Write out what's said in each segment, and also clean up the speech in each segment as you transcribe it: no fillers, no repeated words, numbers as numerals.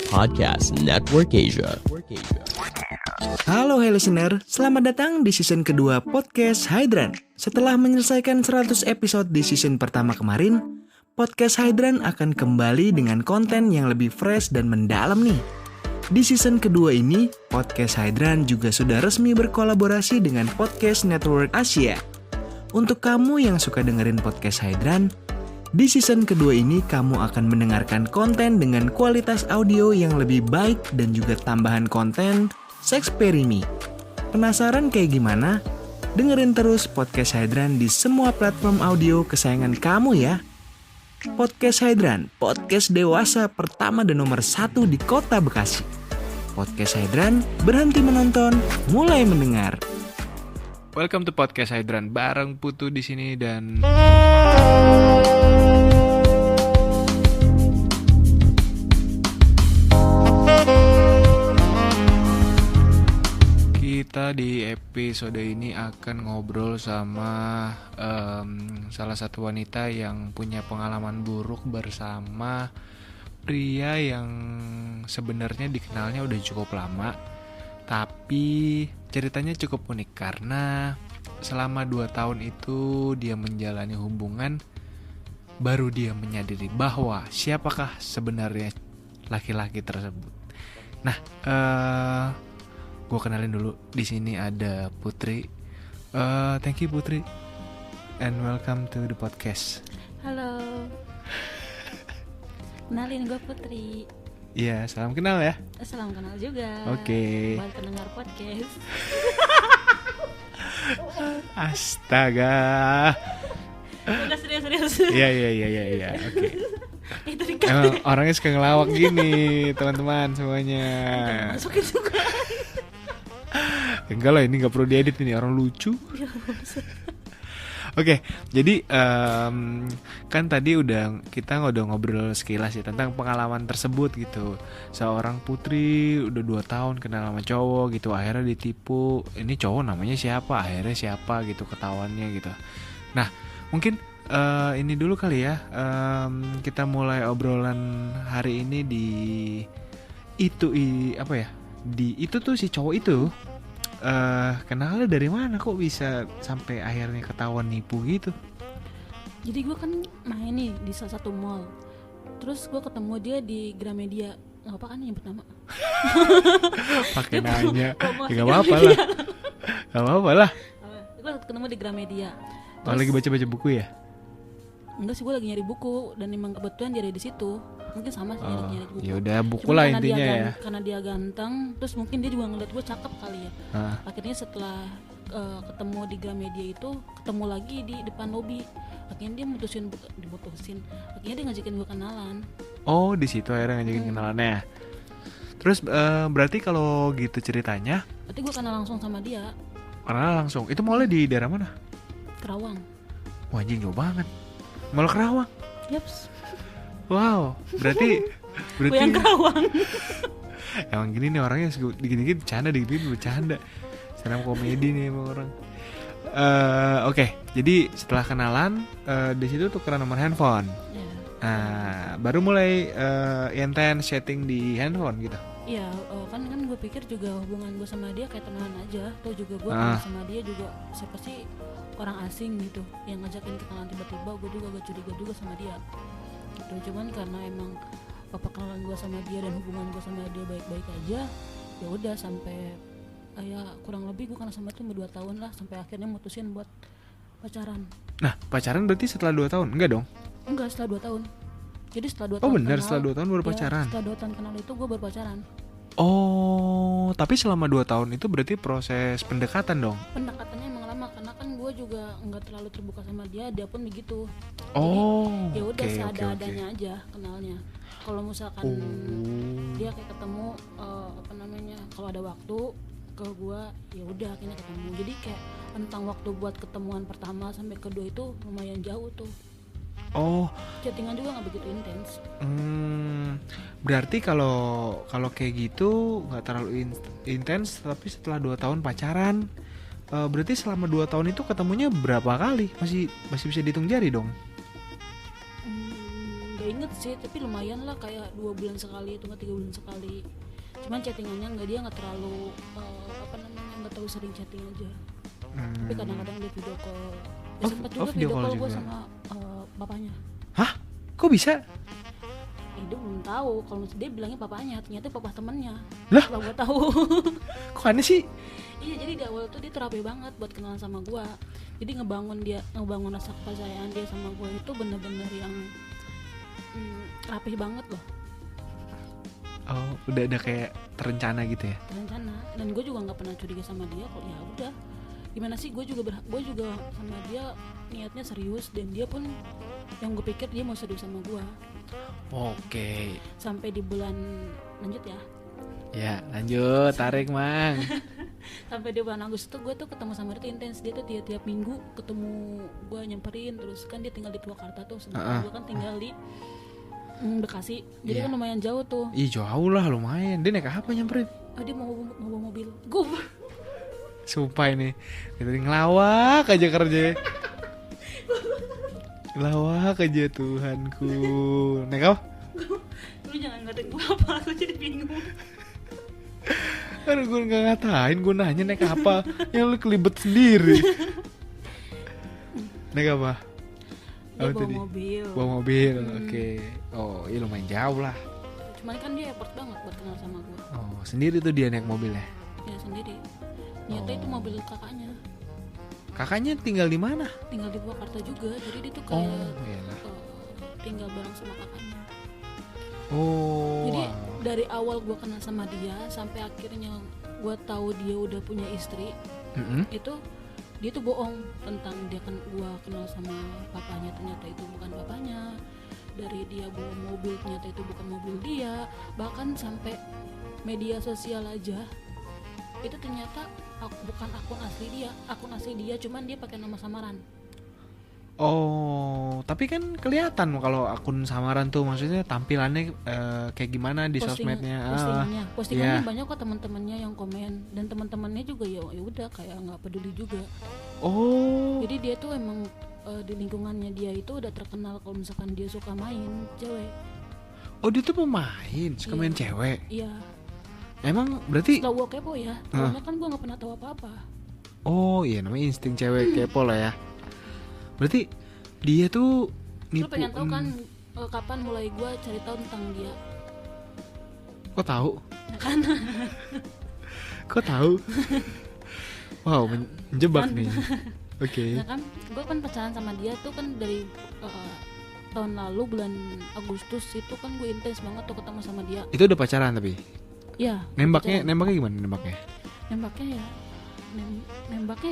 Podcast Network Asia. Halo hey listener, selamat datang di season kedua Podcast Hydran. Setelah menyelesaikan 100 episode di season pertama kemarin, Podcast Hydran akan kembali dengan konten yang lebih fresh dan mendalam nih. Di season kedua ini, Podcast Hydran juga sudah resmi berkolaborasi dengan Podcast Network Asia. Untuk kamu yang suka dengerin Podcast Hydran, di season kedua ini kamu akan mendengarkan konten dengan kualitas audio yang lebih baik dan juga tambahan konten Sexperimi. Penasaran kayak gimana? Dengerin terus Podcast Hydran di semua platform audio kesayangan kamu ya. Podcast Hydran, podcast dewasa pertama dan nomor 1 di kota Bekasi. Podcast Hydran, berhenti menonton, mulai mendengar. Welcome to Podcast Hydran, bareng Putu di sini dan kita di episode ini akan ngobrol sama salah satu wanita yang punya pengalaman buruk bersama pria yang sebenarnya dikenalnya udah cukup lama, tapi ceritanya cukup unik karena selama 2 tahun itu dia menjalani hubungan, baru dia menyadari bahwa siapakah sebenarnya laki-laki tersebut. Nah, gue kenalin dulu. Di sini ada Putri. Thank you Putri, and welcome to the podcast. Halo. Kenalin, gue Putri. Iya, salam kenal ya. Salam kenal juga. Oke. Buat pendengar podcast. Astaga. Udah serius. Iya. Oke. Itu dikat. Emang orangnya suka ngelawak gini, teman-teman semuanya. Masukin juga. Enggak lah, ini nggak perlu diedit, ini orang lucu. Oke, jadi kan tadi kita udah ngobrol sekilas ya tentang pengalaman tersebut gitu. Seorang putri udah 2 tahun kenal sama cowok gitu, akhirnya ditipu. Ini cowok namanya siapa? Akhirnya siapa gitu ketahuannya gitu. Nah, mungkin ini dulu kali ya. Kita mulai obrolan hari ini di itu tuh si cowok itu. Kenalnya dari mana kok bisa sampai akhirnya ketahuan nipu gitu? Jadi gue kan main nih di salah satu mall. Terus gue ketemu dia di Gramedia. Gak apa kan nyebut nama? Pakai nanya. Gak apa-apa lah. Gak apa-apa lah. Gue ketemu di Gramedia. Oh, lagi baca-baca buku ya? Enggak sih, gue lagi nyari buku dan emang kebetulan dia ada di situ. Mungkin sama sih nyari buku. Ya udah, buku Cuman lah karena intinya ya. Karena dia ganteng, terus mungkin dia juga ngeliat gue cakep kali ya. Akhirnya setelah ketemu di Gramedia itu, ketemu lagi di depan lobi. Akhirnya dia mutusin. Akhirnya dia ngajakin gue kenalan. Oh, di situ akhirnya ngajakin kenalannya. Terus berarti kalau gitu ceritanya? Berarti gue kenal langsung sama dia. Kenal langsung. Itu mallnya di daerah mana? Kerawang. Wah, anjing jauh banget. Mall Kerawang. Yaps. Wow, berarti Gue yang Kerawang. emang gini nih orangnya, dikit-dikit bercanda, dikit-dikit bercanda. Senang komedi nih emang orang. Oke, jadi setelah kenalan di situ tukeran nomor handphone. Ya. Baru mulai intens chatting di handphone gitu. Iya, kan gue pikir juga hubungan gue sama dia kayak temenan aja. Tuh juga gue kenal sama dia juga siapa sih orang asing gitu yang ngajakin kenalan tiba-tiba. Gue juga gak curiga juga sama dia gitu. Cuman karena emang kenalan gue sama dia dan hubungan gue sama dia baik-baik aja, ya udah sampai ya kurang lebih gue kenal sama dia 2 tahun lah, sampai akhirnya mutusin buat pacaran. Nah, pacaran berarti setelah 2 tahun? Enggak dong? Enggak, setelah 2 tahun. Jadi setelah 2 tahun. Oh benar, kenal, setelah 2 tahun baru pacaran. Setelah 2 tahun kenal itu gue baru pacaran. Oh, tapi selama 2 tahun itu berarti proses pendekatan dong? Pendekatannya emang lama karena kan gue juga nggak terlalu terbuka sama dia pun begitu. Oh, ya udah okay. seadanya aja kenalnya. Kalau misalkan dia kayak ketemu kalau ada waktu ke gue, ya udah akhirnya ketemu. Jadi kayak tentang waktu buat ketemuan pertama sampai kedua itu lumayan jauh tuh. Oh, chattingan juga nggak begitu intens. Berarti kalau kayak gitu nggak terlalu intens, tapi setelah 2 tahun pacaran, berarti selama 2 tahun itu ketemunya berapa kali? Masih bisa dihitung jari dong? nggak inget sih, tapi lumayan lah, kayak 2 bulan sekali atau nggak 3 bulan sekali. Cuman chattingannya dia nggak terlalu nggak terlalu sering chatting aja. Tapi kadang-kadang dia video call. Sempat juga video call gue sama bapaknya. Hah? Kok bisa? Dia belum tahu, kalau dia bilangnya papanya, ternyata papa temennya. Lah? Setelah gue tahu. Kok aneh sih? Iya, jadi di awal tuh dia terapi banget buat kenalan sama gue. Jadi ngebangun rasa kepercayaan dia sama gue itu bener-bener yang rapih banget loh. Oh, udah kayak terencana gitu ya? Terencana. Dan gue juga nggak pernah curiga sama dia. Kok ya udah. Gimana sih, gue juga sama dia niatnya serius, dan dia pun yang gue pikir dia mau serius sama gue. Oke. Sampai di bulan lanjut ya. Ya, lanjut, tarik Mang. Sampai di bulan Agustus tuh gue tuh ketemu sama dia tuh intens. Dia tuh tiap minggu ketemu gue, nyamperin. Terus kan dia tinggal di Purwakarta tuh, sementara gue kan tinggal di Bekasi. Jadi kan lumayan jauh tuh. Ih, jauh lah lumayan. Dia naik apa nyamperin? Dia mau bawa mobil. Gue Sumpah ini ngelawak aja kerja. Ngelawak aja Tuhanku. Naik apa? Lu jangan ngatain gue apa, aku jadi bingung. Aduh, gue gak ngatain, gue nanya naik apa. Yang lu kelibet sendiri. Naik apa? Dia bawa mobil. Bawa mobil, oke. Oh, iya lumayan jauh lah. Cuman kan dia effort banget buat kenal sama gue. Oh, sendiri tuh dia naik mobilnya? Ya sendiri. Nyata itu mobil kakaknya. Kakaknya tinggal di mana? Tinggal di Purwakarta juga, jadi dia tuh kayak tinggal bareng sama kakaknya. Oh. Jadi dari awal gue kenal sama dia sampai akhirnya gue tahu dia udah punya istri, itu dia tuh bohong tentang gue kenal sama papanya, ternyata itu bukan papanya. Dari dia bawa mobil, ternyata itu bukan mobil dia. Bahkan sampai media sosial aja itu ternyata bukan akun asli dia, cuman dia pakai nama samaran. Oh, tapi kan kelihatan kalau akun samaran tuh, maksudnya tampilannya kayak gimana di sosmednya. Postingannya banyak kok teman-temannya yang komen, dan teman-temannya juga ya udah kayak nggak peduli juga. Oh. Jadi dia tuh emang di lingkungannya dia itu udah terkenal kalau misalkan dia suka main cewek. Oh, dia tuh pemain, suka main cewek. Iya. Emang berarti? Setelah gue kepo ya, soalnya kan gue nggak pernah tahu apa-apa. Oh iya, namanya insting cewek kepo lah ya. Berarti dia tuh nipu. Lu pengen tahu kan kapan mulai gue cari tahu tentang dia? Kok tahu? Ya kan? Kok tahu? Wow, menjebak nih. Oke. Nah kan, gue kan pacaran sama dia tuh kan dari tahun lalu bulan Agustus itu kan gue intens banget tuh ketemu sama dia. Itu udah pacaran tapi? Iya. Nembaknya gimana nembaknya? Nembaknya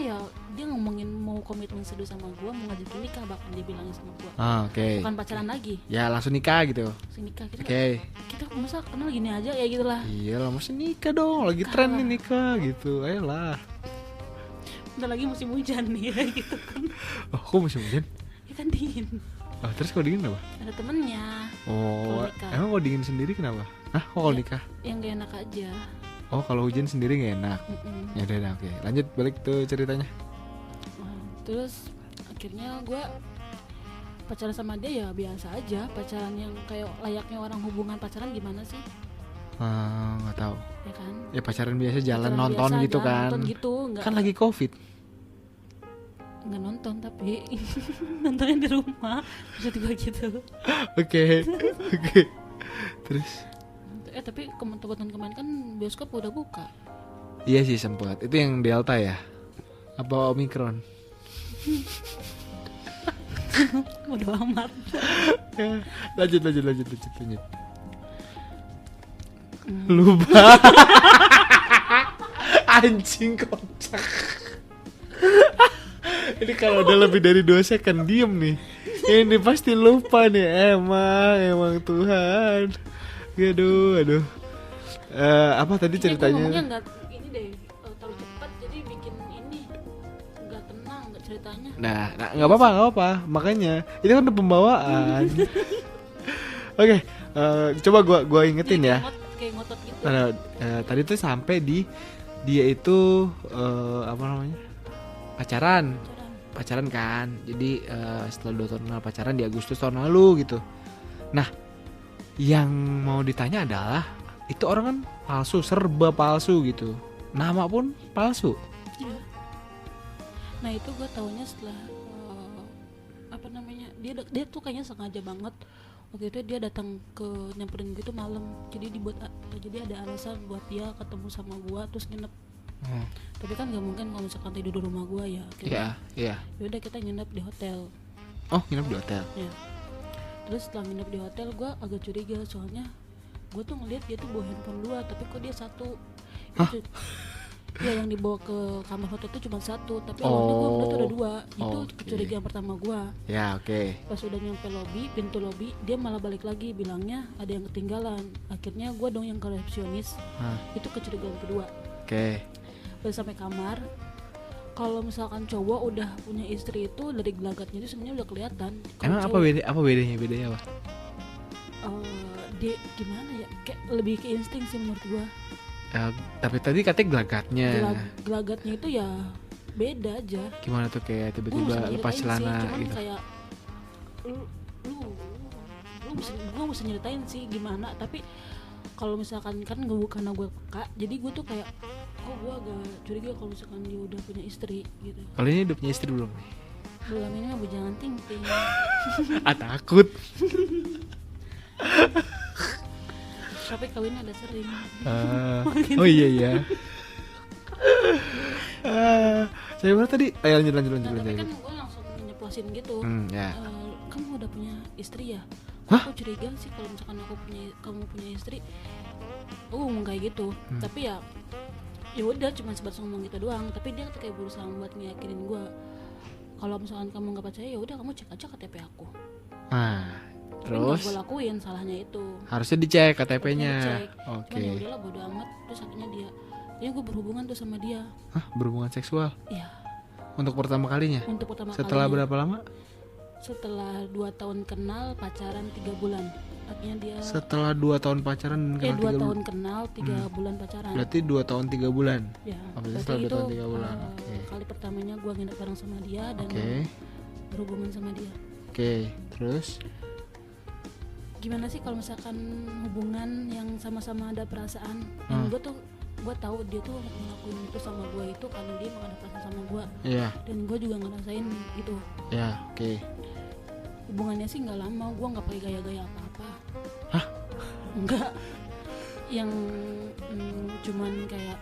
ya dia ngomongin mau komitmen serius sama gue, mau ngajakin nikah, bahkan dia bilangnya sama gue. Oke. Bukan pacaran lagi. Ya langsung nikah gitu. Nikah kita. Oke. Kita masa kenal gini aja ya gitulah. Iya lah, mesti nikah dong, lagi tren nih nikah gitu. Ayolah. Bentar lagi musim hujan nih ya gitu kan. Oh, kok musim hujan? Ya kan dingin. Oh, terus kalau dingin apa? Ada temennya. Oh, emang kalau dingin sendiri kenapa? Hah, kok kalau nikah? Yang gak enak aja. Oh, kalau hujan sendiri gak enak. Ya udah, oke. Lanjut balik tuh ceritanya. Terus akhirnya gue pacaran sama dia ya biasa aja, pacaran yang kayak layaknya orang hubungan pacaran gimana sih? Nggak tahu. Ya kan? Ya pacaran biasa jalan Pacaran nonton biasa, gitu jalan kan? Nonton gitu, Kan lagi COVID. Nggak nonton tapi nontonnya di rumah, maksud gue gitu. Oke. Terus? Tapi kebetulan kemarin kan bioskop udah buka. Iya sih sempat. Itu yang Delta ya? Apa Omicron? Bodo amat. Lanjut. Lupa. Anjing kocak. Ini kalau udah lebih dari 2 second diem nih. Ini pasti lupa nih. Emang Tuhan. Aduh. Apa tadi ceritanya? Ngomongnya nggak ini deh, terlalu cepat jadi bikin ini nggak tenang, nggak ceritanya. Nah nggak apa-apa. Makanya itu kan udah pembawaan. Oke, coba gua ingetin ya. Kayak ngotot gitu. Tadi tuh sampai di dia itu apa namanya? Pacaran kan. Jadi setelah 2 tahun pacaran di Agustus tahun lalu gitu. Nah, yang mau ditanya adalah itu orang kan palsu, serba palsu gitu. Nama pun palsu. Iya. Nah itu gue taunya setelah apa namanya, dia tuh kayaknya sengaja banget. Waktu itu dia datang ke nyamperin gue tuh malam, jadi jadi ada alasan buat dia ketemu sama gue terus nginep. Tapi kan nggak mungkin kalau misalkan tidur di rumah gue ya. Iya. Yaudah kita nginep di hotel. Oh, nginep di hotel. Ya. Terus setelah nginep di hotel gue agak curiga, soalnya gue tuh ngeliat dia tuh bawa handphone 2, tapi kok dia 1. Hah? Ya yang dibawa ke kamar hotel tuh cuma 1, tapi awalnya gue ngeliat tuh ada 2. Itu Oke. kecurigaan pertama gue. Ya, oke. Pas udah nyampe pintu lobby, dia malah balik lagi bilangnya ada yang ketinggalan. Akhirnya gue dong yang ke resepsionis. Itu kecurigaan kedua. Oke. Udah sampai kamar, kalau misalkan cowok udah punya istri itu dari gelagatnya itu sebenarnya udah kelihatan. Kalau Emang cowok, apa bedanya apa? dia gimana ya, kayak lebih ke insting sih menurut gue. Tapi tadi katanya gelagatnya. Gelagatnya itu ya beda aja. Gimana tuh, kayak tiba-tiba lepas celana cuman gitu. kayak gue bisa nyeritain sih gimana, tapi kalau misalkan kan gue karena gue peka, jadi gue tuh kayak kok gue agak curiga kalau misalkan dia udah punya istri gitu. Kalau ini udah punya istri belum nih? Belum, ini mah bujangan ting. Takut. Tapi kawinnya ada sering. Oh iya. Saya mana tadi? Ayo lanjut. Tapi kan gue langsung nyeplosin gitu. Ya. Kamu udah punya istri ya? Hah? Aku curiga sih kalau misalkan kamu punya istri. Aku ngomong kayak gitu. Tapi ya udah cuma sebatas ngomong gitu doang. Tapi dia kayak berusaha buat ngeyakinin gue. Kalau misalkan kamu nggak percaya, ya udah kamu cek aja KTP aku. Tapi nggak gue lakuin, salahnya itu. Harusnya dicek KTP-nya. Oke. Cuman ya udahlah bodo amat. Terus akhirnya dia gue berhubungan tuh sama dia. Hah, berhubungan seksual? Iya. Untuk pertama kalinya? Untuk pertama Setelah kalinya. berapa lama? Setelah 2 tahun kenal, pacaran 3 bulan. Artinya dia Setelah 2 tahun pacaran dan kenal 2 3 tahun bulan. kenal, 3 bulan pacaran. Berarti 2 tahun 3 bulan. Ya, Berarti berarti setelah 2 itu tahun 3 bulan. Oke. kali pertamanya gue nginep bareng sama dia dan Oke. berhubungan sama dia. Oke, terus? Gimana sih kalau misalkan hubungan yang sama-sama ada perasaan? Yang gue tahu dia tuh ngelakuin itu sama gue itu karena dia emang ada perasaan sama gue. Iya. Dan gue juga ngerasain itu. Ya, oke. Hubungannya sih nggak lama, gue nggak pakai gaya-gaya apa-apa. Hah? Enggak. Yang cuman kayak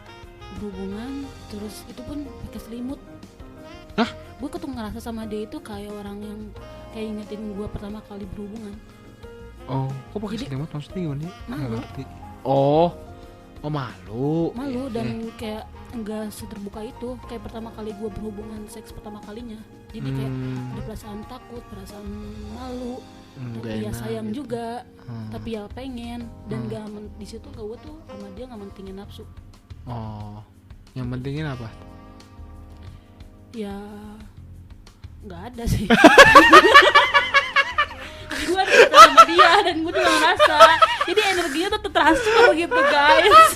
berhubungan, terus itu pun pakai selimut. Hah? Gue tuh ngerasa sama dia itu kayak orang yang kayak ingetin gue pertama kali berhubungan. Oh, kok pakai Jadi- selimut maksudnya gimana? Malu. Nggak ngerti. Oh, malu. Malu Iya. dan kayak enggak seterbuka itu, kayak pertama kali gue berhubungan seks pertama kalinya. Jadi kayak ada perasaan takut, perasaan malu, nggak tapi ya enak sayang gitu. juga, tapi ya pengen dan gak di situ gue tuh sama dia nggak mentingin nafsu. Oh, yang pentingin apa? Ya nggak ada sih. Gue ada sama dia dan gue juga ngerasa, jadi energinya tuh tertransfer gitu guys.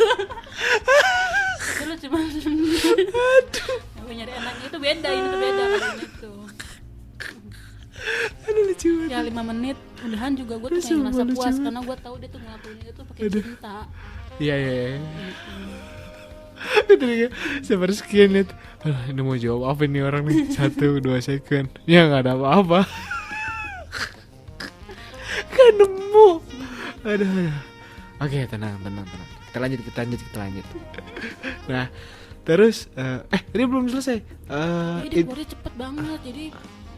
Terus cuma nyari enaknya itu beda, ini tuh beda kalinya tuh. Aduh, lucu banget. Ya 5 menit udahan juga gue tuh kayak ngerasa puas karena gue tahu dia tuh ngelakuin itu pakai cinta. Iya. Itu dia sepersekian liat. Aduh, ini mau jawab apa nih orang nih? 1-2 second. Ya nggak ada apa-apa. Kan nemu. Aduh. Oke, tenang. Kita lanjut. Nah, terus tadi belum selesai. Jadi keluarnya cepet banget, jadi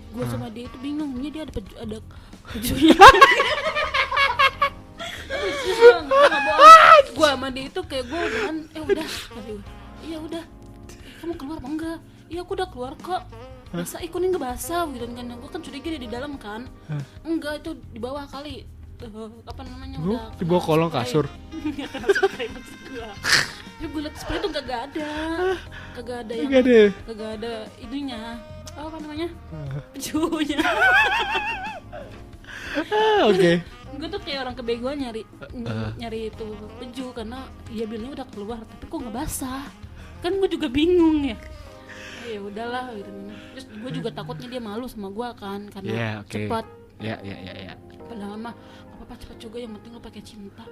gue sama dia itu bingung, ini dia ada pejunya. Gue sama dia itu kayak gue udahan, iya udah, kamu keluar apa enggak? Iya aku udah keluar kok. Masa ikunin nggak basah gitu kan? Gue kan curiga dia di dalam kan? Enggak, itu di bawah kali. Apa namanya udah di bawah kolong kasur. Ya gue liat spray tuh kagak ada ininya, apa namanya, pejunya. Oke. Gue tuh kayak orang kebegoan nyari itu peju karena dia bilangnya udah keluar tapi kok nggak basah, kan gue juga bingung ya. Ya udahlah gitu. Terus gue juga takutnya dia malu sama gue kan karena cepat Ya. Padahal mah apa-apa cepet juga, yang penting lo pakai cinta.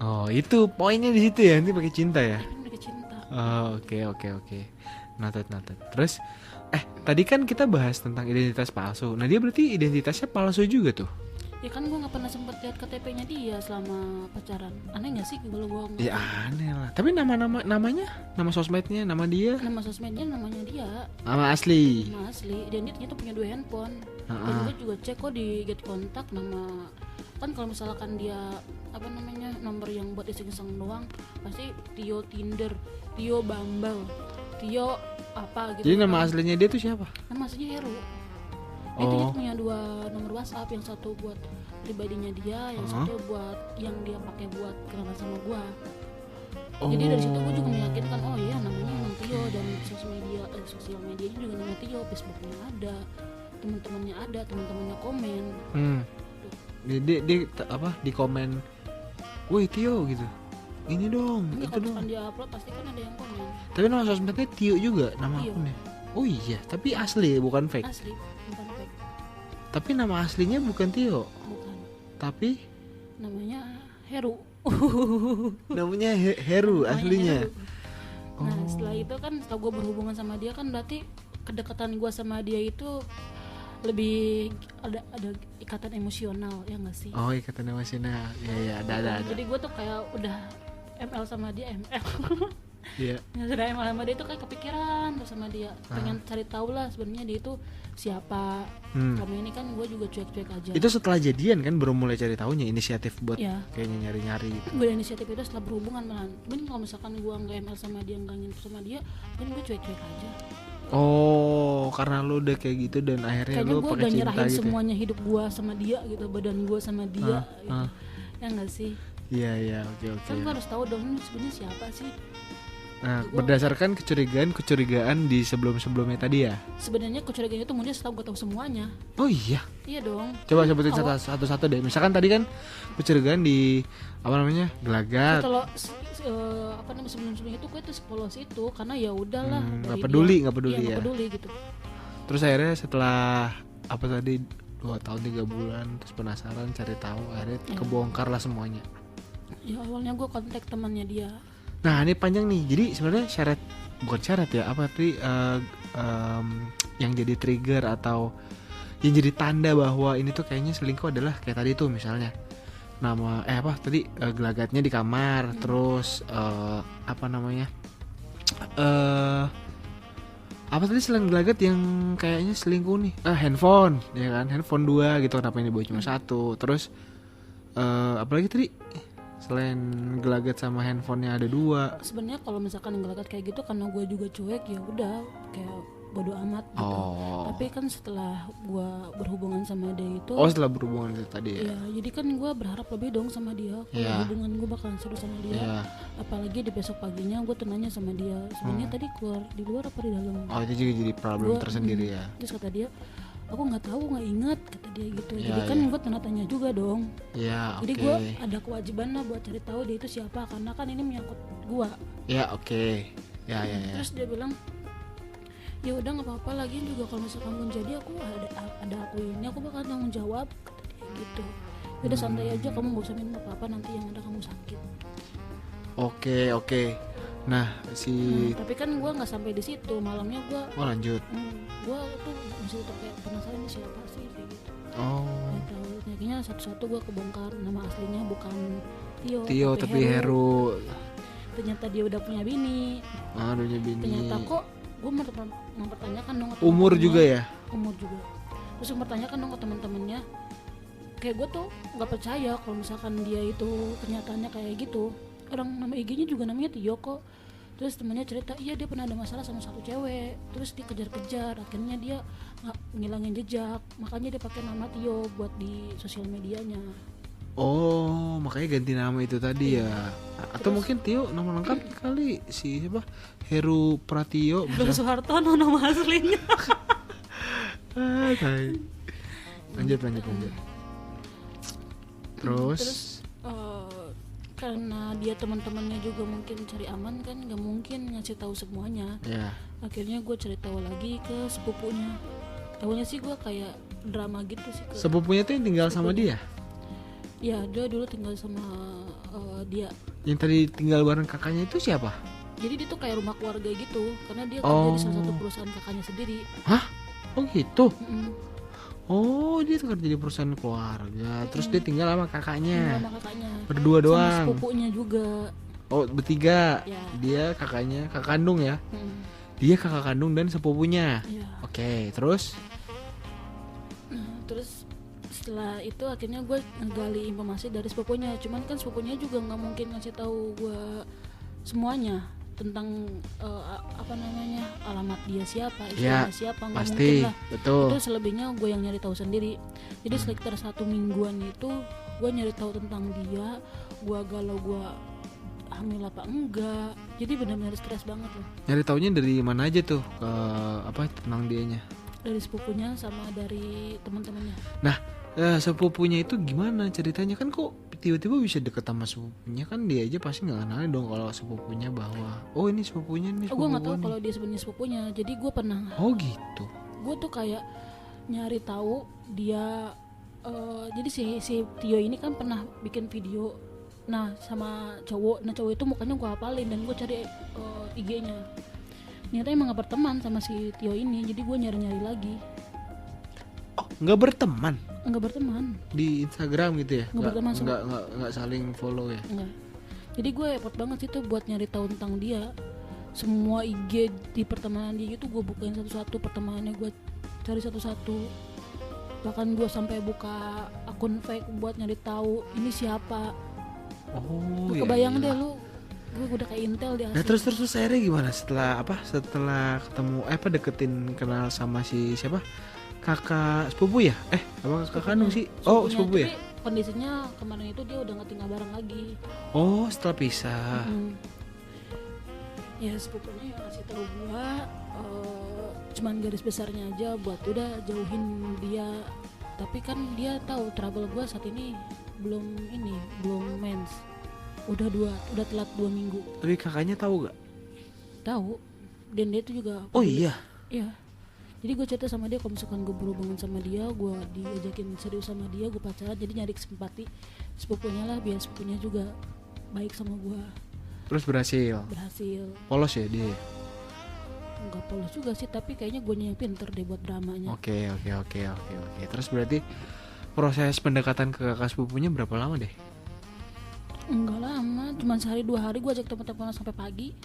Oh, itu poinnya di situ ya, nanti pakai cinta ya. Kan pakai cinta. Oh, oke. Noted. Terus tadi kan kita bahas tentang identitas palsu. Nah, dia berarti identitasnya palsu juga tuh. Ya kan gue nggak pernah sempet lihat KTP-nya dia selama pacaran. Aneh nggak sih kalau gue? Ya aneh lah. Tapi namanya, nama sosmednya, nama dia, Nama sosmednya namanya dia, nama asli. nama asli. Dan dia ternyata punya 2 handphone. Dan gue juga cek kok di get kontak nama. Kan kalau misalkan dia apa namanya nomor yang buat iseng-iseng doang, pasti Tio Tinder, Tio Bumble, Tio apa gitu. Jadi nama aslinya dia tuh siapa? Nama aslinya Heru. Itu dia punya 2 nomor WhatsApp, yang satu buat pribadinya dia, yang satu buat yang dia pakai buat kenalan sama gua. Jadi dari situ gua juga meyakinkan, oh iya namanya emang Tio, dan sosial medianya juga namanya Tio, Facebooknya ada, teman-temannya ada, teman-temannya komen. Dia di komen, woi Tio gitu, ini dong, Ini itu kalau dong. misalkan dia upload pasti kan ada yang komen. Tapi nama sosmednya Tio juga, nama Tio. akunnya. Oh iya, tapi asli bukan fake. Asli, bukan fake, Tapi nama aslinya bukan Tio, bukan. tapi Namanya Heru. namanya Heru Namanya aslinya. Heru. Nah setelah itu kan, setelah gue berhubungan sama dia kan berarti kedekatan gue sama dia itu lebih ada ikatan emosional, ya nggak sih? Oh, ikatan emosional. Ya, ada. Jadi gue tuh kayak udah ML sama dia, ML. Iya. Ya, sudah ML sama dia tuh kayak kepikiran terus sama dia, pengen cari tahu lah sebenarnya dia itu siapa. Karena ini kan gue juga cuek-cuek aja. Itu setelah jadian kan baru mulai cari tahunya, inisiatif buat Iya. kayaknya nyari-nyari gitu. Gue inisiatif itu setelah berhubungan malahan. Mungkin kalau misalkan gue nggak ML sama dia, nggak ngintip sama dia, mungkin gue cuek-cuek aja. Oh, karena lu udah kayak gitu dan akhirnya Kayaknya lu gue pakai udah cinta nyerahin gitu. semuanya hidup gue sama dia gitu, badan gue sama dia gitu. Ya nggak sih? Iya, oke. Kan gue harus tahu dong ini sebenarnya siapa sih. Nah, berdasarkan kecurigaan di sebelumnya tadi ya. Sebenarnya kecurigaan itu muncul setelah gue tahu semuanya. Oh iya. Iya dong. Coba sebutin satu-satu deh. Misalkan tadi kan kecurigaan di apa namanya? Gelagat. Kalau sebelum-sebelumnya itu gue tuh polos itu karena ya udahlah. Nggak dari peduli, dia. nggak peduli Iya, ya. nggak peduli gitu. Terus akhirnya setelah apa tadi 2 tahun 3 bulan terus penasaran cari tahu, akhirnya kebongkar lah semuanya. Ya awalnya gue kontak temannya dia. Nah ini panjang nih, jadi sebenarnya bukan syarat ya, apa tadi yang jadi trigger atau yang jadi tanda bahwa ini tuh kayaknya selingkuh adalah kayak tadi tuh misalnya nama gelagatnya di kamar, terus apa namanya apa tadi selain gelagat yang kayaknya selingkuh nih, handphone ya kan, handphone 2 gitu, kenapa ini bawa cuma 1, terus apalagi tadi selain gelagat sama handphonenya ada 2. Sebenarnya kalau misalkan gelagat kayak gitu karena gue juga cuek, ya udah kayak bodo amat gitu. Tapi kan setelah gue berhubungan sama dia itu, setelah berhubungan itu tadi ya. ya jadi kan gue berharap lebih dong sama dia kalau hubungan gue bakalan seru sama dia. Apalagi di besok paginya gue tanya sama dia, sebenarnya tadi keluar di luar apa di dalam. Itu juga jadi problem tersendiri ya. Terus kata dia, aku nggak tahu, nggak ingat, kata dia gitu. Jadi kan gue tanya juga dong. Jadi gue ada kewajiban lah buat cari tahu dia itu siapa, karena kan ini menyangkut gue. Terus dia bilang, ya udah nggak apa-apa, lagi juga kalau misalkan gue jadi aku ada aku ini, aku bakal tanggung jawab, kata dia gitu. Udah santai aja, kamu nggak usah minum apa-apa, nanti yang ada kamu sakit. Oke. Nah tapi kan gue nggak sampai di situ, malamnya gue lanjut. Gue tuh masih tetap kayak penasaran ini siapa sih kayak gitu. Akhirnya satu-satu gue kebongkar, nama aslinya bukan Tio tapi Heru. Ternyata dia udah punya bini. Punya bini. Ternyata kok gue mempertanyakan dong ke umur juga ya. Umur juga. Terus mempertanyakan dong ke teman-temannya. Kayak gue tuh nggak percaya kalau misalkan dia itu kenyataannya kayak gitu. Orang nama IG-nya juga namanya Tio kok. Terus temannya cerita, iya dia pernah ada masalah sama satu cewek, terus dikejar-kejar, akhirnya dia ngilangin jejak, makanya dia pakai nama Tio buat di sosial medianya. Oh, makanya ganti nama itu tadi ya. Atau Terus, mungkin Tio nama lengkap kali si siapa? Heru Pratio. Bang Soehartono nama aslinya. Lanjut. Terus karena dia teman-temannya juga mungkin cari aman kan, nggak mungkin ngasih tahu semuanya. Akhirnya gue cari tahu lagi ke sepupunya. Awalnya sih gue kayak drama gitu sih ke Sepupunya tuh yang tinggal sama dia? ya. Dia dulu tinggal sama dia. Yang tadi tinggal bareng kakaknya itu siapa? Jadi dia tuh kayak rumah keluarga gitu, karena dia kerja Oh. di salah satu perusahaan kakaknya sendiri. Hah? Oh gitu? Mm-mm. Oh dia tuh kerja di perusahaan keluarga. Terus dia tinggal sama Tinggal kakaknya. sama kakaknya. Berdua Sama doang. sepupunya juga. Oh bertiga. Ya. Dia kakaknya, kakak kandung ya. Mm. Dia kakak kandung dan sepupunya. Ya. Oke, terus? Nah, terus setelah itu akhirnya gue ngegali informasi dari sepupunya. Cuman kan sepupunya juga nggak mungkin ngasih tahu gue semuanya tentang apa namanya, alamat dia siapa, istrinya siapa, nggak mungkin Pasti, lah. betul. Itu selebihnya gue yang nyari tahu sendiri. Jadi sekitar 1 mingguan itu gue nyari tahu tentang dia. Gue galau, gue hamil apa enggak. Jadi benar-benar stres banget loh. Nyari taunya dari mana aja tuh ke apa tentang dianya? Dari sepupunya sama dari teman-temannya. Nah, sepupunya itu gimana ceritanya, kan kok tiba-tiba bisa deket sama sepupunya? Kan dia aja pasti nggak kenalin dong kalau sepupunya bahwa oh ini sepupunya nih. Gue nggak tahu kalau dia sebenarnya sepupunya. Jadi gue pernah. Oh gitu. Gue tuh kayak nyari tahu dia. Jadi si Tio ini kan pernah bikin video. Nah sama cowok. Nah cowok itu mukanya gue hafalin dan gue cari IG-nya. Ternyata emang gak berteman sama si Tio ini. Jadi gue nyari-nyari lagi. Oh nggak berteman Enggak berteman. di Instagram gitu ya? Nggak berteman sama- nggak saling follow ya? Enggak. Jadi gue effort banget sih tuh buat nyari tahu tentang dia. Semua IG di pertemanan dia itu gue bukain satu-satu. Pertemanannya gue cari satu-satu. Bahkan gue sampai buka akun fake buat nyari tahu ini siapa. Oh Lu iya. kebayang iya. deh lu, gue udah kayak Intel di Nah asli. terus akhirnya gimana setelah ketemu deketin kenal sama si siapa, kakak sepupu ya, apa kakak kandung sih? Oh sepupu ya. Tapi kondisinya kemarin itu dia udah nggak tinggal bareng lagi. Oh setelah pisah. Ya sepupunya yang ngasih tahu gue, cuman garis besarnya aja buat udah jauhin dia. Tapi kan dia tahu trouble gue saat ini belum mens. Udah telat 2 minggu. Tapi kakaknya tahu gak? Tahu. Dan dia itu juga. Oh iya. Iya. Jadi gue cerita sama dia kalau misalkan gue berhubungan sama dia, gue diajakin serius sama dia, gue pacaran, jadi nyari simpati sepupunya lah biar sepupunya juga baik sama gue. Terus berhasil. Polos ya dia. Enggak polos juga sih, tapi kayaknya gue yang pinter deh buat dramanya. Oke. Terus berarti proses pendekatan ke kakak sepupunya berapa lama deh? Enggak lama, cuma sehari 2 hari gue ajak teman-teman sampai pagi.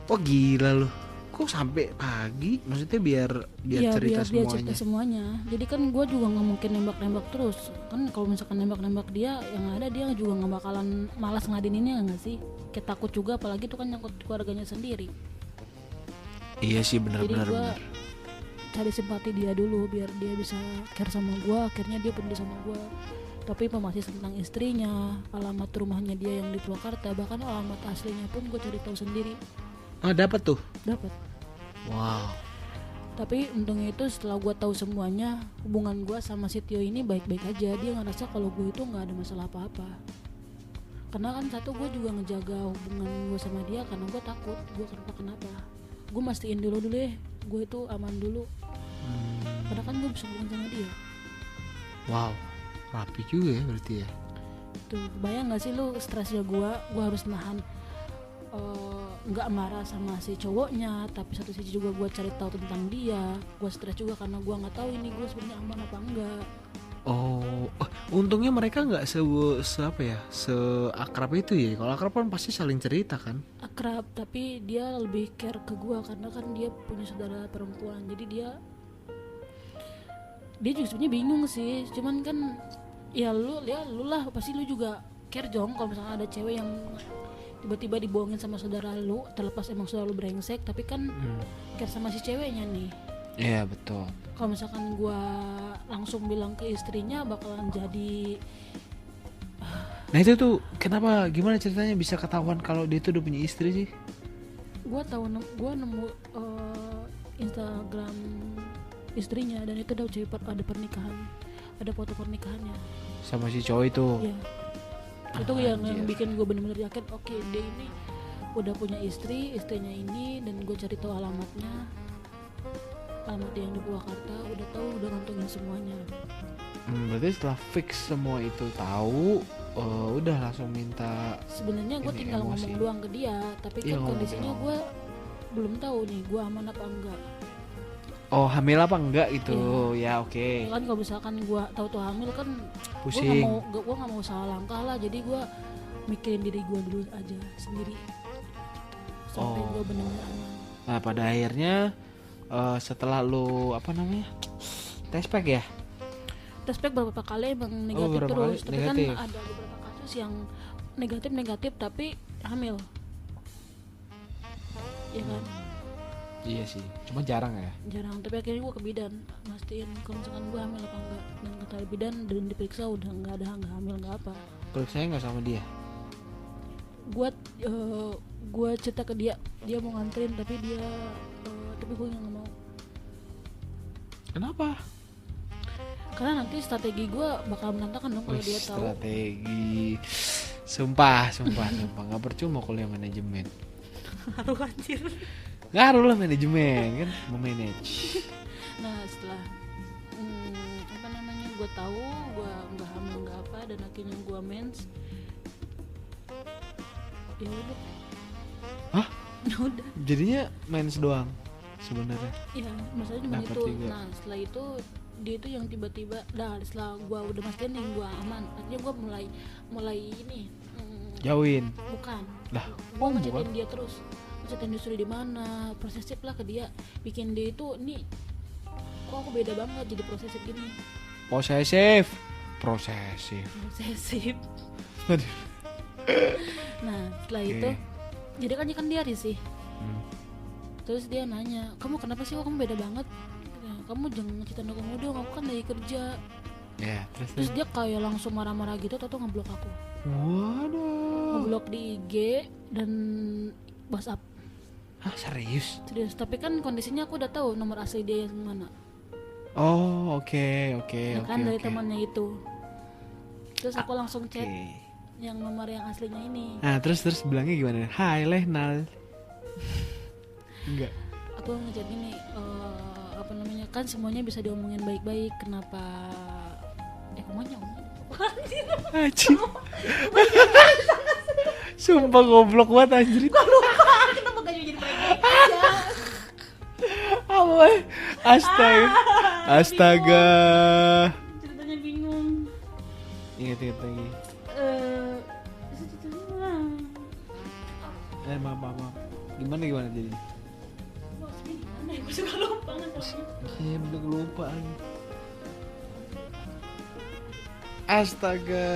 Oh gila lu. Kok sampai pagi? Maksudnya biar Iya, cerita biar dia semuanya. cerita semuanya. Jadi kan gue juga nggak mungkin nembak terus. Kan kalau misalkan nembak dia, yang ada dia juga nggak bakalan malas ngeladeninnya nggak sih? Kayak takut juga, apalagi itu kan nyangkut keluarganya sendiri. Iya sih Jadi gue benar. cari simpati dia dulu biar dia bisa care sama gue. Akhirnya dia peduli sama gue. Tapi informasi tentang istrinya, alamat rumahnya dia yang di Purwakarta, bahkan alamat aslinya pun gue cari tahu sendiri. Oh dapat tuh. Dapat. Wow. Tapi untungnya itu setelah gue tahu semuanya, hubungan gue sama si Tio ini baik-baik aja. Dia ngerasa kalau gue itu nggak ada masalah apa-apa. Karena kan satu, gue juga ngejaga hubungan gue sama dia karena gue takut gue kenapa. Gue mastiin dulu ya, gue itu aman dulu. Karena kan gue bisa hubungan sama dia. Wow. Rapi juga ya berarti ya. Tuh, bayang nggak sih lu stresnya gue harus nahan nggak marah sama si cowoknya, tapi satu sisi juga gue cari tahu tentang dia. Gue stres juga karena gue nggak tahu ini gue sebenarnya aman apa enggak. Oh, untungnya mereka nggak seakrab itu ya. Kalau akrab kan pasti saling cerita kan. Akrab, tapi dia lebih care ke gue karena kan dia punya saudara perempuan. Jadi dia juga sebenarnya bingung sih. Cuman kan ya lu lah pasti lu juga care Jong kalau misalnya ada cewek yang tiba-tiba dibohongin sama saudara lu, terlepas emang saudara lu brengsek, tapi kan care sama si ceweknya nih. Iya betul. Kalau misalkan gue langsung bilang ke istrinya bakalan jadi. Nah itu tuh kenapa, gimana ceritanya bisa ketahuan kalau dia tuh udah punya istri sih? Gue nemu Instagram istrinya dan itu ada pernikahan, ada foto pernikahannya. Sama si cowok itu. Iya. Itu yang bikin gue bener-bener yakin, oke, dia ini udah punya istrinya ini, dan gue cari tahu alamatnya. alamat yang di Purwakarta, udah tahu, udah ngantongin semuanya. Berarti setelah fix semua itu tahu, udah langsung minta. Sebenarnya gue Ini tinggal emosi. ngomong doang ke dia, tapi Iya, kan ngomong kondisinya doang. gue belum tahu nih gue aman apa enggak. Oh, hamil apa enggak gitu. Ya oke. Ya kan kalau misalkan gue tahu tuh hamil kan Pusing. gue nggak mau salah langkah lah, jadi gue mikirin diri gue dulu aja sendiri sampai Oh. gue benar-benar aman. Nah, pada akhirnya setelah lu apa namanya? Tes pack ya? Tespek beberapa kali emang negatif beberapa terus, kali tapi negatif. kan ada beberapa kasus yang negatif tapi hamil. Ya kan, Iya sih. Cuma jarang ya. jarang. Tapi akhirnya gue ke bidan, mastiin kalau misalkan gue hamil apa enggak. Dan kata bidan dan diperiksa udah nggak hamil nggak apa. Periksa nggak sama dia? Gue cerita ke dia mau nganterin tapi gue nggak mau. Kenapa? Karena nanti strategi gue bakal berantakan dong kalau dia tahu. Strategi. Sumpah nggak percuma kuliah manajemen. Haru anjir. Ngaruh lah manajemen kan, memanage. Nah setelah gue tahu gue nggak hamil nggak apa, dan akhirnya gue mens. Ya udah. Hah? Ya udah. Jadinya mens doang sebenarnya. Ya masalahnya cuma Dapat itu. 3. Nah setelah itu dia itu yang tiba-tiba, setelah gue udah mastiin nih gue aman, akhirnya gue mulai ini. Jauhin. Bukan. Lah, Gue ngechatin dia terus. Ngechatin dia sudah di mana, prosesif lah ke dia. Bikin dia itu nih, kok aku beda banget jadi prosesif gini. Posesif. Prosesif. Aduh. Nah setelah Oke. itu, jadi kan dia risih. Hmm. Terus dia nanya, kamu kenapa sih, kok kamu beda banget? Ya, kamu jangan ngecitain aku dong, aku kan lagi kerja. Ya, Terus dia kayak langsung marah-marah gitu, atau ngeblok aku. Waduh. Ngeblok di IG dan WhatsApp. Hah, serius? Serius, tapi kan kondisinya aku udah tahu nomor asli dia yang mana. Oh, oke. Ya kan dari temannya itu. Terus aku langsung chat Oke. yang nomor yang aslinya ini. Nah, terus bilangnya gimana? Hai Lehnal. Enggak. Aku ngechat gini, kan semuanya bisa diomongin baik-baik, kenapa omongnya Anjing. Sumpah goblok banget anjir. kenapa gak jadi baik-baik aja. Apa? Astaga. Ceritanya bingung. Ingat lagi. Maaf. Gimana jadi? Gimana ya, gue juga lupa masalahnya. Iya, bener kelupaan. Astaga.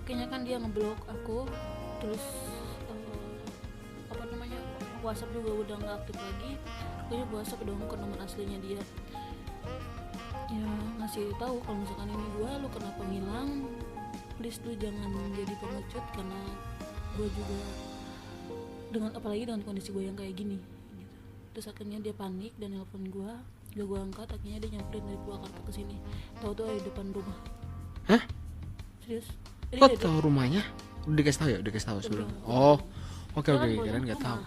Kayaknya kan dia ngeblok aku, terus WhatsApp juga udah nggak aktif lagi. Kayaknya WhatsApp dong ke nomor aslinya dia. Ya ngasih tahu kalau misalkan ini gua, lu kenapa ngilang? Please lu jangan jadi pengecut, karena gua juga apalagi dengan kondisi gue yang kayak gini gitu. Terus akhirnya dia panik dan nelpon gue, gak gue angkat. Akhirnya dia nyamperin dari Purwakarta ke sini, tahu tuh di depan rumah. Hah? Serius? Kok tahu rumahnya? Udah dikasih tahu sebelum. Oh, oke. Kalian nggak tahu.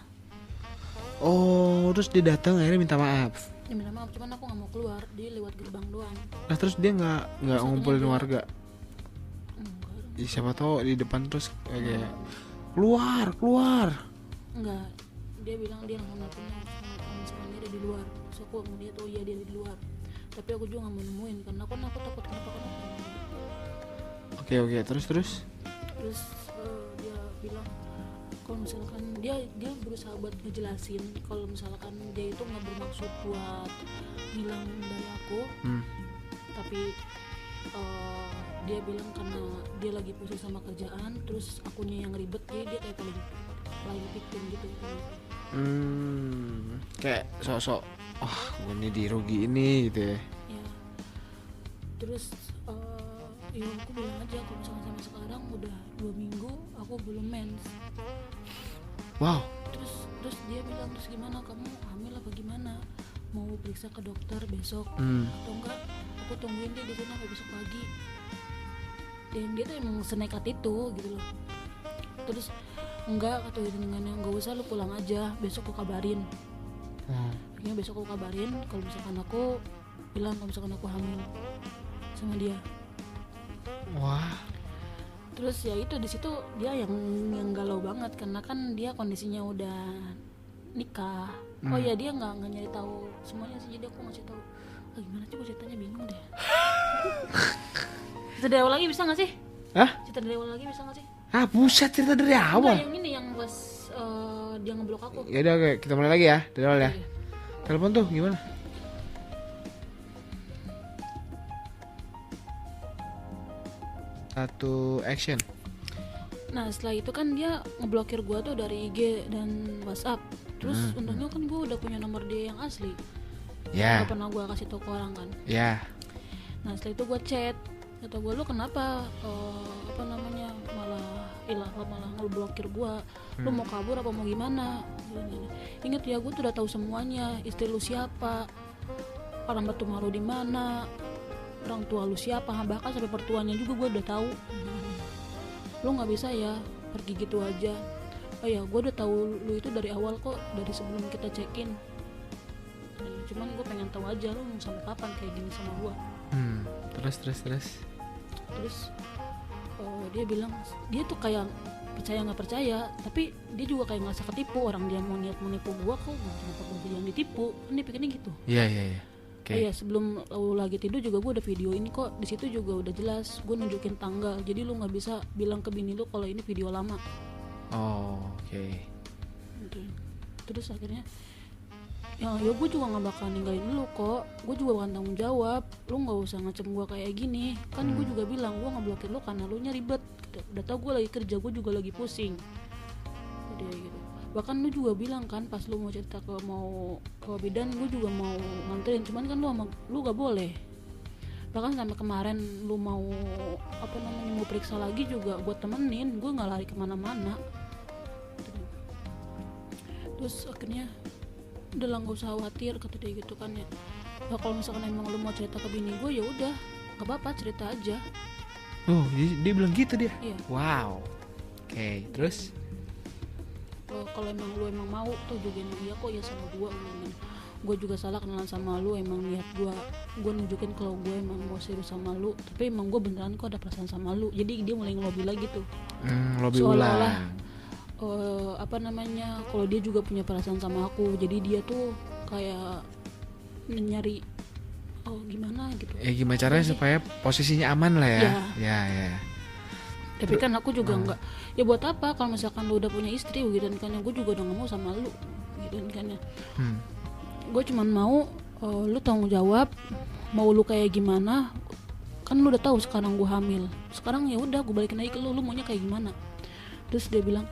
Oh, terus dia datang akhirnya minta maaf. Dia minta maaf, cuman aku nggak mau keluar, dia lewat gerbang doang. Nah, terus dia nggak ngumpulin dia- warga. Enggak, Siapa tahu di depan terus kayak keluar. enggak. Dia bilang dia nggak mau nelfonnya, kalau misalkan dia ada di luar. So aku ngeliat, oh iya dia ada di luar. Tapi aku juga nggak mau nemuin, karena aku takut kenapa. Oke, terus. Terus dia bilang kalau misalkan dia berusaha buat ngejelasin kalau misalkan dia itu nggak bermaksud buat ngilang dari aku, tapi dia bilang karena dia lagi pusing sama kerjaan, terus akunya yang ribet, jadi dia kayak paling victim gitu. Kayak sosok gue ini dirugi ini gitu ya. Ya terus ya aku bilang aja kalau misalkan sampai sekarang udah 2 minggu aku belum mens. Wow. Terus dia bilang, terus gimana, kamu hamil apa gimana, mau periksa ke dokter besok atau enggak aku tungguin dia di sana sampai besok pagi. Dan dia tuh emang senekat itu gitu loh. Terus enggak, kata dengan yang enggak usah, lu pulang aja, besok aku kabarin. Akhirnya besok aku kabarin kalau misalkan aku bilang kalau misalkan aku hamil sama dia. Wah. Terus ya itu di situ dia yang galau banget karena kan dia kondisinya udah nikah. Oh ya dia nggak nyari tahu semuanya sih, jadi aku ngasih tahu. Gimana sih, ceritanya bingung deh. Cerita dari awal lagi bisa nggak sih? Hah? Cerita dari awal lagi bisa nggak sih? Buset, cerita dari awal. Enggak, yang ini yang pas dia ngeblok aku. Ya udah, oke, kita mulai lagi ya dari awal ya. Iya. Telepon tuh gimana? Satu action. Nah setelah itu kan dia ngeblokir gue tuh dari IG dan WhatsApp. Terus untungnya kan gue udah punya nomor dia yang asli. Ya. Gak pernah gue kasih tau ke orang kan. Ya. Nah setelah itu gue chat, kata gue, lu kenapa malah ngeblokir gue, lu mau kabur apa mau gimana? Ingat ya, gue tuh udah tahu semuanya, istri lu siapa, orang bertumah lu di mana, orang tua lu siapa, bahkan sampai pertuanya juga gue udah tahu. Lu nggak bisa ya pergi gitu aja. Oh ya, gue udah tahu lu itu dari awal kok, dari sebelum kita check-in. Cuman gue pengen tahu aja lu mau sampai kapan kayak gini sama gue. Terus dia bilang, dia tuh kayak percaya nggak percaya, tapi dia juga kayak ngerasa ketipu. Orang dia mau niat menipu gue, kok kenapa gue jadi yang ditipu, kan dia pikirnya gitu. Iya. Iya, sebelum lu lagi tidur juga gue udah video ini kok, di situ juga udah jelas gue nunjukin tanggal, jadi lu nggak bisa bilang ke bini lu kalau ini video lama. Oke. Gitu. Terus akhirnya ya gue juga nggak bakal ninggalin lu kok, gue juga bukan tanggung jawab, lu nggak usah ngecem gue kayak gini kan. Gue juga bilang gue ngeblokir lu karena lu nya ribet, udah tau gue lagi kerja, gue juga lagi pusing. Jadi gitu. Bahkan lu juga bilang kan pas lu mau cerita ke bidan, gue juga mau nganterin, cuman kan lu gak boleh. Bahkan sampai kemarin lu mau mau periksa lagi juga gue temenin, gue nggak lari kemana-mana. Terus akhirnya udah lah, nggak usah khawatir, kata dia gitu kan ya. Ya kalau misalkan emang lu mau cerita ke bini gue, ya udah nggak apa-apa, cerita aja. Dia bilang gitu dia. Iya. Wow. Oke, terus kalau emang lu emang mau tuh juga iya kok ya sama gue juga salah kenalan sama lu, emang niat gue nunjukin kalau gue emang mau serius sama lu, tapi emang gue beneran kok ada perasaan sama lu. Jadi dia mulai ngelobi lagi tuh, lobby ulang. Kalau dia juga punya perasaan sama aku, jadi dia tuh kayak nyari gimana gitu. Gimana caranya supaya posisinya aman lah ya. Ya. Tapi kan aku juga nggak, ya buat apa kalau misalkan lu udah punya istri gitu kan ya, gue juga udah nggak mau sama lu gitu kan ya. Gue cuman mau lu tanggung jawab, mau lu kayak gimana kan, lu udah tahu sekarang gue hamil, sekarang ya udah gue balikin lagi ke lu maunya kayak gimana. Terus dia bilang,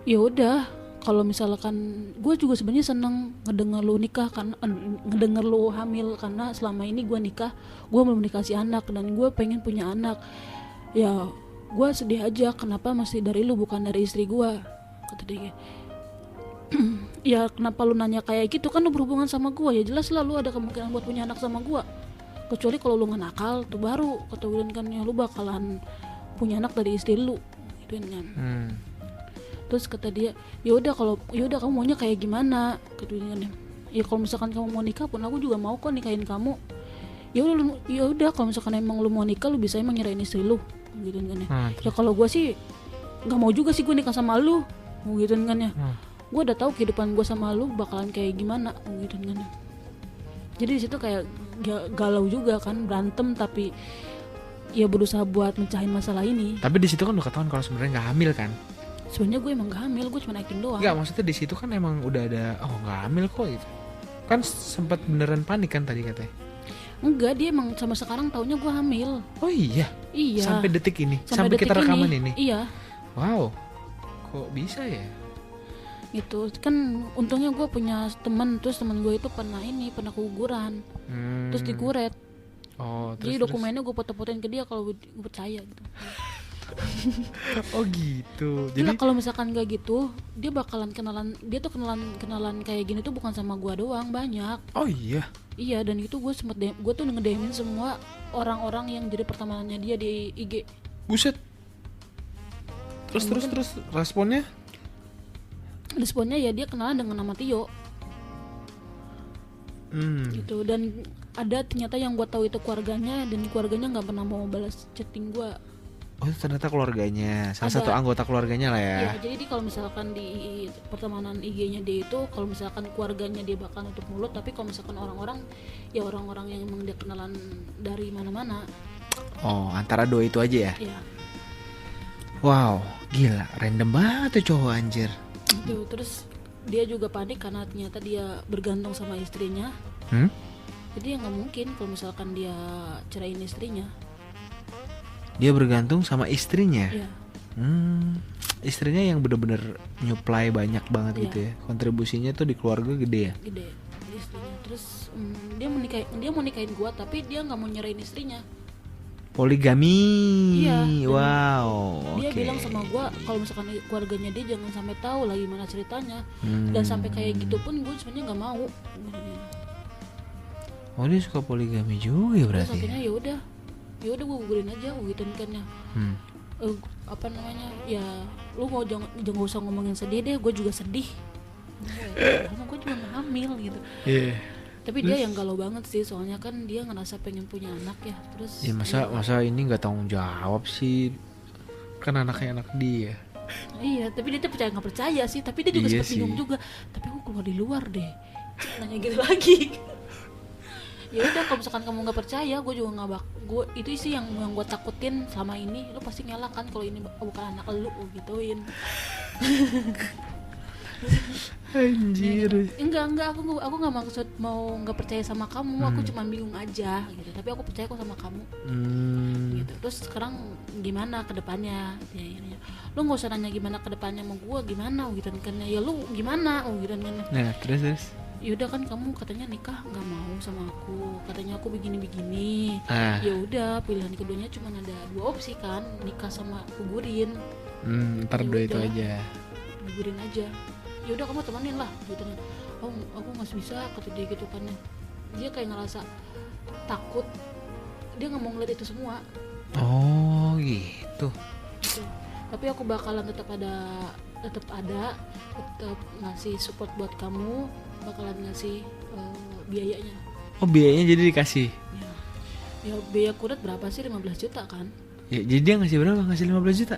ya udah kalau misalkan gue juga sebenarnya seneng ngedenger lu nikah kan, ngedenger lu hamil, karena selama ini gue nikah, gue belum dikasih anak dan gue pengen punya anak. Ya gue sedih aja kenapa masih dari lu bukan dari istri gue, kata dia. Ya kenapa lu nanya kayak gitu, kan lu berhubungan sama gue, ya jelas lah lu ada kemungkinan buat punya anak sama gue, kecuali kalau lu nggak nakal tuh baru, kata William kan ya lu bakalan punya anak dari istri lu gitu kan. Terus kata dia, ya udah kamu maunya kayak gimana, kata William. Ya kalau misalkan kamu mau nikah pun aku juga mau kok nikahin kamu. Ya udah kalau misalkan emang lu mau nikah, lu bisa emang nyerahin istri lu gitu kan ya. Ya kalau gue sih nggak mau juga sih gue nikah sama lu gitu kan ya. Gue udah tahu kehidupan gue sama lu bakalan kayak gimana gitu kan. Jadi di situ kayak galau juga kan, berantem tapi ya berusaha buat mencahin masalah ini. Tapi di situ kan udah ketahuan kalau sebenarnya nggak hamil kan? Sebenarnya gue emang gak hamil, gue cuma acting doang. Nggak, maksudnya di situ kan emang udah ada nggak hamil kok gitu. Kan sempat beneran panik kan tadi katanya. Enggak, dia emang sama sekarang taunya gue hamil. Oh iya. Iya. Sampai detik ini, sampai detik kita rekaman ini. Iya. Wow. Kok bisa ya? Gitu kan, untungnya gue punya teman, terus teman gue itu pernah keguguran, terus diguret. Jadi dokumennya gue foto-fotoin ke dia kalau gue percaya gitu. Oh gitu. Jadi kalau misalkan gak gitu, dia bakalan kenalan kayak gini tuh bukan sama gue doang, banyak. Oh iya. Iya, dan itu gue tuh nge-DM-in semua orang-orang yang jadi pertemanannya dia di IG. Buset. Terus responnya? Responnya ya dia kenalan dengan nama Tio gitu. Dan ada ternyata yang gue tahu itu keluarganya, dan keluarganya nggak pernah mau balas chatting gue. Oh itu ternyata keluarganya, salah Ada. satu anggota keluarganya lah ya. Ya, jadi kalau misalkan di pertemanan IG-nya dia itu, kalau misalkan keluarganya dia bakal nutup mulut, tapi kalau misalkan orang-orang, ya orang-orang yang emang dia kenalan dari mana-mana. Oh antara dua itu aja ya. Ya, Wow gila random banget tuh cowok anjir. itu. Terus dia juga panik karena ternyata dia bergantung sama istrinya. Jadi ya nggak mungkin kalau misalkan dia ceraiin istrinya. Dia bergantung sama istrinya. Ya, Istrinya yang bener-bener nyuplai banyak banget Iya. gitu ya. Kontribusinya tuh di keluarga gede ya. gede istrinya. Terus dia mau nikahin gua, tapi dia nggak mau nyerahin istrinya. Poligami. Iya, dan Wow. Dia Oke. bilang sama gua kalau misalkan keluarganya dia jangan sampai tahu lah gimana ceritanya. Hmm. Dan sampai kayak gitu pun gue sebenarnya nggak mau. Oh dia suka poligami juga Terus berarti. akhirnya ya udah gue gugurin aja gitu kan ya. Apa namanya ya, lu mau jangan usah ngomongin sedih deh, gue juga sedih karena gue juga nggak hamil gitu. Iya. Tapi dia yang galau banget sih, soalnya kan dia ngerasa pengen punya anak ya. Terus Ya masa ini nggak tanggung jawab sih, kan anaknya anak dia. iya, tapi dia tuh percaya nggak percaya sih, tapi dia juga Iya sempat bingung sih. juga. Tapi aku keluar di luar deh, nanya gitu lagi. Ya udah, kalau misalkan kamu nggak percaya, gue juga nggak gue itu sih yang gue takutin selama ini. Lu pasti ngelak kan kalau ini bukan anak lu, gituin. Anjir. Enggak, aku nggak maksud mau nggak percaya sama kamu, aku cuma bingung aja gitu. Tapi aku percaya kok sama kamu. Gitu. Terus sekarang gimana ke depannya? Ya, lu nggak usah nanya gimana ke depannya sama gue, gimana gitu kan. Ya lu gimana gitu kan. Nah terus. Yaudah kan kamu katanya nikah nggak mau sama aku, katanya aku begini. Ah. Ya udah, pilihan keduanya cuma ada dua opsi kan, nikah sama gugurin. Ntar dua itu Yaudah. aja. Gugurin aja. Ya udah kamu temenin lah gitu. Oh aku nggak bisa, kata dia gitu kan. Dia kayak ngerasa takut, dia nggak mau ngeliat itu semua Oh gitu. gitu. Tapi aku bakalan tetap ngasih support buat kamu, bakalan ngasih biayanya. Oh biayanya jadi dikasih. Ya biaya kuret berapa sih? 15 juta kan. Ya jadi dia ngasih berapa? Ngasih 15 juta?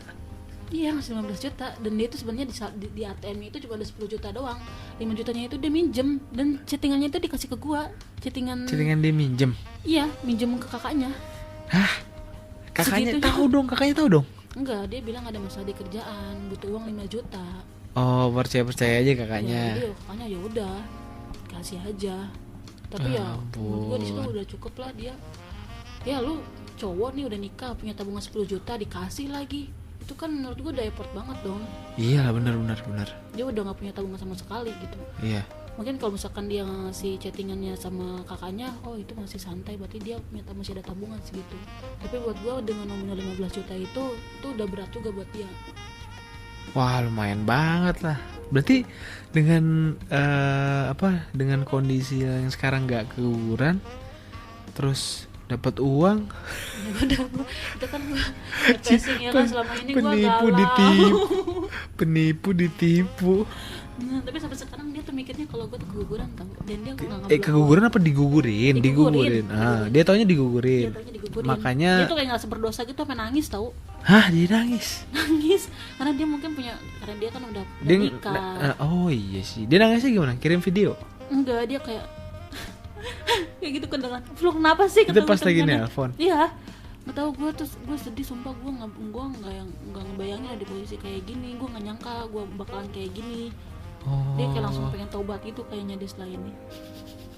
Iya, ngasih 15 juta. Dan dia itu sebenarnya di ATM itu cuma ada 10 juta doang. 5 jutanya itu dia minjem, dan chattingannya itu dikasih ke gua. Chattingan dia minjem. Iya, minjem ke kakaknya. Hah? Kakaknya Segitunya. tahu dong, kakaknya tahu dong. Enggak, dia bilang ada masalah di kerjaan, butuh uang 5 juta. Oh percaya aja kakaknya. Ya, jadi kakaknya ya udah kasih aja. Tapi ya menurut gua di situ udah cukup lah dia. Ya lu cowok nih udah nikah punya tabungan 10 juta dikasih lagi. Itu kan menurut gua udah effort banget dong. Iya benar. Dia udah nggak punya tabungan sama sekali gitu. Iya. Mungkin kalau misalkan dia ngasih chattingannya sama kakaknya, oh itu masih santai, berarti dia masih ada tabungan segitu. Tapi buat gua dengan nominal 15 juta itu udah berat juga buat dia. Wah lumayan banget lah. Berarti dengan dengan kondisi yang sekarang nggak keguguran, terus dapat uang, Ya udah, itu kan gua depressing ya kan, selama ini gua penipu ditipu. Nah, tapi sampai sekarang dia tuh mikirnya kalau gue tuh keguguran tau, dan dia nggak Keguguran apa digugurin? Digugurin. Dia taunya digugurin. Dia taunya digugurin. Makanya dia tuh kayak ngerasa berdosa gitu, sampai nangis tau. hah dia nangis. Nangis karena dia mungkin karena dia kan udah Dia nikah. oh iya sih. Dia nangisnya gimana? Kirim video. Enggak, dia kayak kayak gitu kan, dengan Flu kenapa sih? Itu Kata pas gua lagi temennya. nelpon. Iya, nggak tahu gue, terus gue sedih sumpah. Gue nggak ngebayangin ada di posisi kayak gini. Gue nggak nyangka gue bakalan kayak gini. Oh. Dia kayak langsung pengen taubat gitu kayaknya dia setelah ini.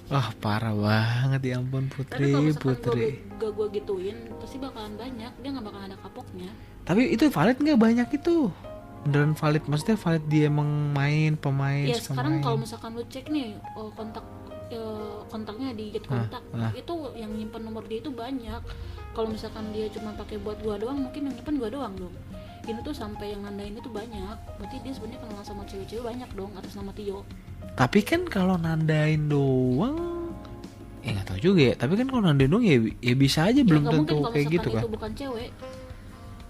Wah parah banget ya ampun Tapi kalau misalkan Putri. gue gituin, pasti bakalan banyak. Dia nggak bakalan ada kapoknya. Tapi itu valid nggak banyak itu? Beneran valid? Maksudnya valid dia emang main pemain? Ya sekarang pemain? kalau misalkan lu cek nih kontaknya di get kontak, itu yang nyimpan nomor dia itu banyak. Kalau misalkan dia cuma pakai buat gua doang, mungkin yang nyimpan gua doang dong. Ini tuh sampai yang nandain itu banyak. Berarti dia sebenarnya kenal sama cewek-cewek banyak dong atas nama Tio. Tapi kan kalau nandain doang, nggak tahu juga ya. Tapi kan kalau nandain doang ya bisa aja belum nggak tentu mungkin kalau kayak misalkan gitu kan. itu bukan cewek.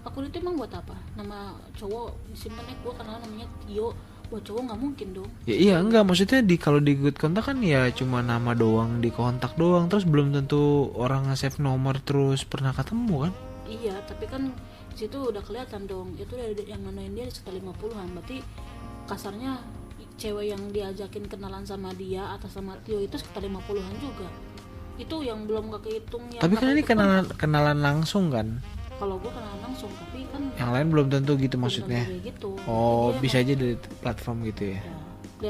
akun itu emang buat apa? Nama cowok disimpan gue kenal namanya Tio, buat cowok nggak mungkin dong. Ya iya enggak, maksudnya kalau di good kontak kan ya cuma nama doang, di kontak doang, terus belum tentu orang nge-save nomor terus pernah ketemu kan. Iya, tapi kan di situ udah kelihatan dong, itu dari yang nanoin dia sekitar 50-an, berarti kasarnya cewek yang diajakin kenalan sama dia atas sama Tio itu sekitar 50-an juga. Itu yang belum kehitung yang. Tapi kan ini kenalan langsung kan. Kalau gue kenalan langsung, tapi kan yang lain belum tentu gitu belum maksudnya. tentu kayak gitu. Oh, Jadi bisa aja dari platform gitu ya. ya,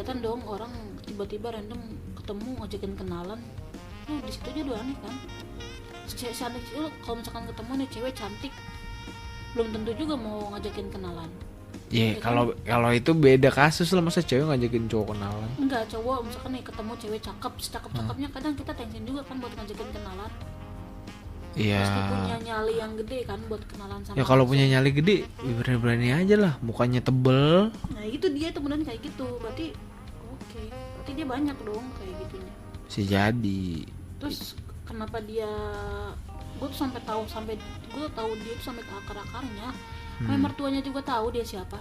kelihatan dong orang tiba-tiba random ketemu ngajakin kenalan. Di situ aja udah aneh kan. Cantik kalau misalkan ketemu nih cewek cantik, belum tentu juga mau ngajakin kenalan. Iya, kalau itu beda kasus lah, masa cewek ngajakin cowok kenalan. Enggak, cowok misalkan nih ketemu cewek cakep, secakep-cakepnya kadang kita tensin juga kan buat ngajakin kenalan. Iya. Pasti punya nyali yang gede kan buat kenalan sama. Ya kalau punya nyali gede, berani-berani aja lah, mukanya tebel. Nah itu dia tuh beneran kayak gitu, berarti oke. Berarti dia banyak dong kayak gitunya. Bisa jadi. Terus kenapa dia, gue tuh gue tahu dia tuh sampai ke akar-akarnya. Mertuanya juga tahu dia siapa.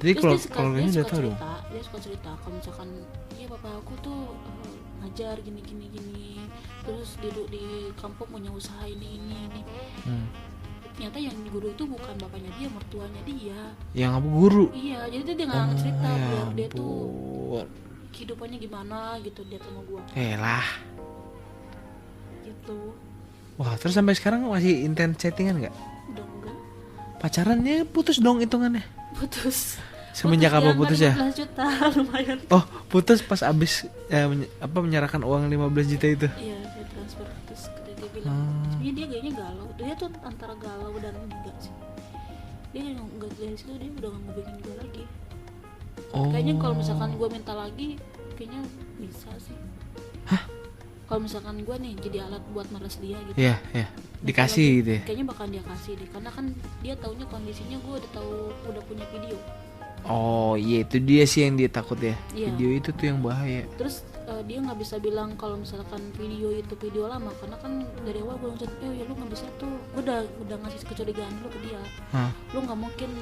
Jadi Terus kalau ini udah tahu dong. Dia suka cerita kalau misalkan iya papa aku tuh ngajar gini. Terus di kampung punya usaha ini. Ternyata yang guru itu bukan bapaknya dia, mertuanya dia. Yang apa guru? Iya, jadi dia nggak cerita ya biar dia tuh ampun. kehidupannya gimana gitu dia sama gua. Lah. Gitu. Wah, terus sampai sekarang masih intens chattingan nggak? Udah enggak. Pacarannya putus dong hitungannya. Putus. Semenjak apa putus ya? 15 juta lumayan. Oh, putus pas abis menyerahkan uang 15 juta itu. Iya, dia transfer terus dia bilang, sebenarnya dia kayaknya galau. Dia tuh antara galau dan enggak sih. Dia enggak, dari situ dia udah nggak bikin gue lagi. Oh. Kayaknya kalau misalkan gue minta lagi, kayaknya bisa sih. Hah? Kalau misalkan gue nih jadi alat buat meres dia gitu. Iya. Dikasih gitu ya. Kayaknya bakal dia kasih deh, karena kan dia taunya kondisinya gue udah punya video. Oh iya, itu dia sih yang dia takut ya. Iya. Video itu tuh yang bahaya. Terus dia nggak bisa bilang kalau misalkan video itu video lama, karena kan dari awal gue langsung ya lu nggak bisa tuh, gue udah ngasih kecurigaan lu ke dia. Lu nggak mungkin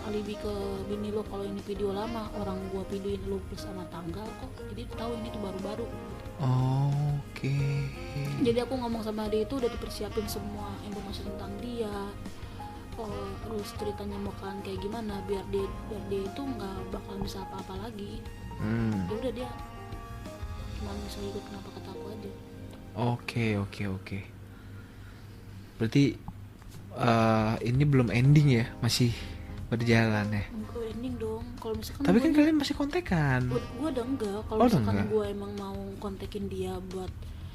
alibi ke bini lu kalau ini video lama, orang gue videoin lu bersama tanggal kok, jadi tahu ini tuh baru-baru. Oke. Jadi aku ngomong sama dia itu udah dipersiapin semua informasi tentang dia. Terus ceritanya bakalan kayak gimana biar dia itu nggak bakalan bisa apa-apa lagi. Ya udah dia cuma bisa ikut kenapa kata aku aja. Oke. Berarti ini belum ending ya, masih berjalan ya. Enggak ending dong. Kalau misalkan tapi kan kalian masih kontekan. Gue udah enggak. Kalau misalkan gue emang mau kontekin dia buat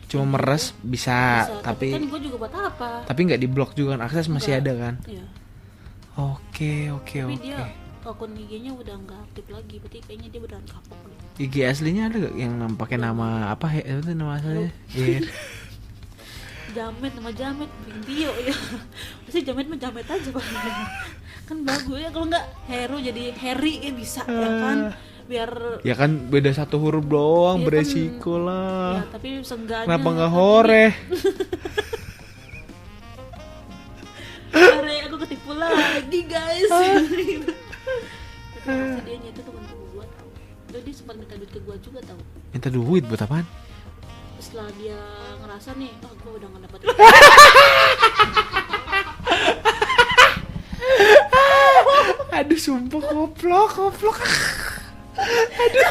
cuma meres bisa, tapi kan gue juga buat apa? Tapi nggak diblok juga kan, akses masih ada kan? Iya. Oke. Tapi dia akun IG-nya udah nggak aktif lagi, berarti kayaknya dia beneran kapok deh. IG aslinya ada gak yang pakai nama apa ya? Itu nama aslinya? Iya. Nama Jamet bikin Tio ya. Pasti Jamet mah Jamet aja Pak. Kan bagus ya, kalau nggak Heru jadi Harry ya bisa ya kan? Biar ya kan beda satu huruf doang, ya beresiko kan, lah. ya tapi seenggaknya kenapa nggak hore? Hore, aku ketipu lagi guys. Tapi dia nyata tuh bantu gue tau. Dia sempat minta duit ke gue juga tau. Minta duit buat apaan? Setelah dia ngerasa nih, gue udah gak dapet Aduh sumpah koplok. Aduh,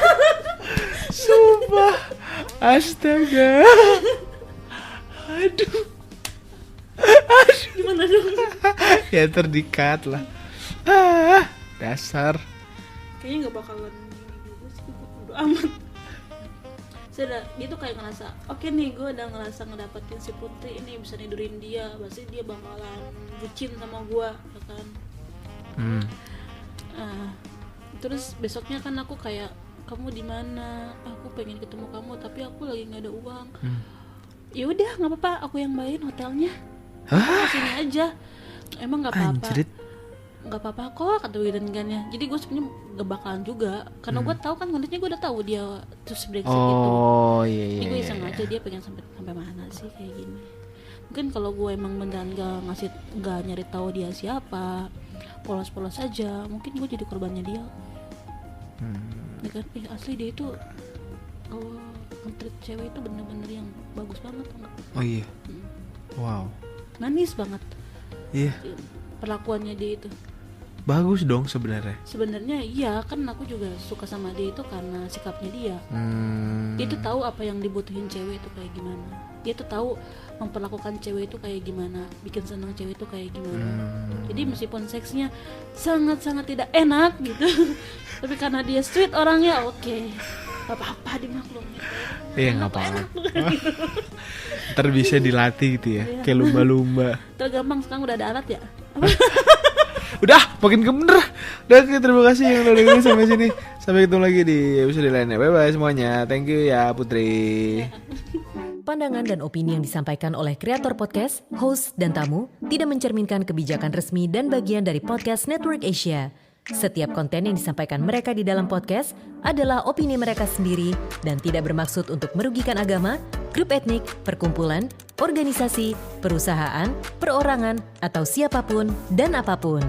sumpah, astaga, aduh, gimana dong? Ya terdikat lah, dasar. Kayaknya nggak bakalan gini juga sih, bodo amat. Dia tuh kayak ngerasa, oke nih gue udah ngerasa ngedapetin si Putri ini, bisa nidurin dia, pasti dia bakalan bucin sama gue, ya kan? Terus besoknya kan aku kayak, kamu di mana? Aku pengen ketemu kamu tapi aku lagi nggak ada uang. Ya udah nggak apa-apa, aku yang bayarin hotelnya. Sini aja. Emang nggak apa-apa. Nggak apa-apa kok kata Wirengannya. Jadi gue sebenarnya nggak bakalan juga, karena gue tahu kan kondisinya, gue udah tahu dia terus brengsek gitu. Oh iya. Jadi gue iseng aja dia pengen sampai mana sih kayak gini. Mungkin kalau gue emang beneran nggak nyari tahu dia siapa, polos-polos aja, mungkin gue jadi korbannya dia. Ya kan, asli dia itu nge-treat cewek itu bener-bener yang bagus banget. Oh iya. Wow. Manis banget. Iya. Perlakuannya dia itu. Bagus dong sebenarnya. Sebenarnya iya, kan aku juga suka sama dia itu karena sikapnya dia. Dia tuh tahu apa yang dibutuhin cewek itu kayak gimana. Dia tuh tahu memperlakukan cewek itu kayak gimana, bikin senang cewek itu kayak gimana. Jadi meskipun seksnya sangat-sangat tidak enak gitu, tapi karena dia sweet orangnya, oke. Gak apa-apa dimaklumi. Iya nggak apa-apa. Ntar bisa dilatih gitu ya, kayak lumba-lumba. Tergampang sekarang udah ada alat ya. Udah, makin bener. Udah, terima kasih yang udah dengerin sampai sini. Sampai ketemu lagi di episode lainnya. Bye bye semuanya. Thank you ya Putri. Pandangan dan opini yang disampaikan oleh kreator podcast, host, dan tamu tidak mencerminkan kebijakan resmi dan bagian dari Podcast Network Asia. Setiap konten yang disampaikan mereka di dalam podcast adalah opini mereka sendiri dan tidak bermaksud untuk merugikan agama, grup etnik, perkumpulan, organisasi, perusahaan, perorangan, atau siapapun dan apapun.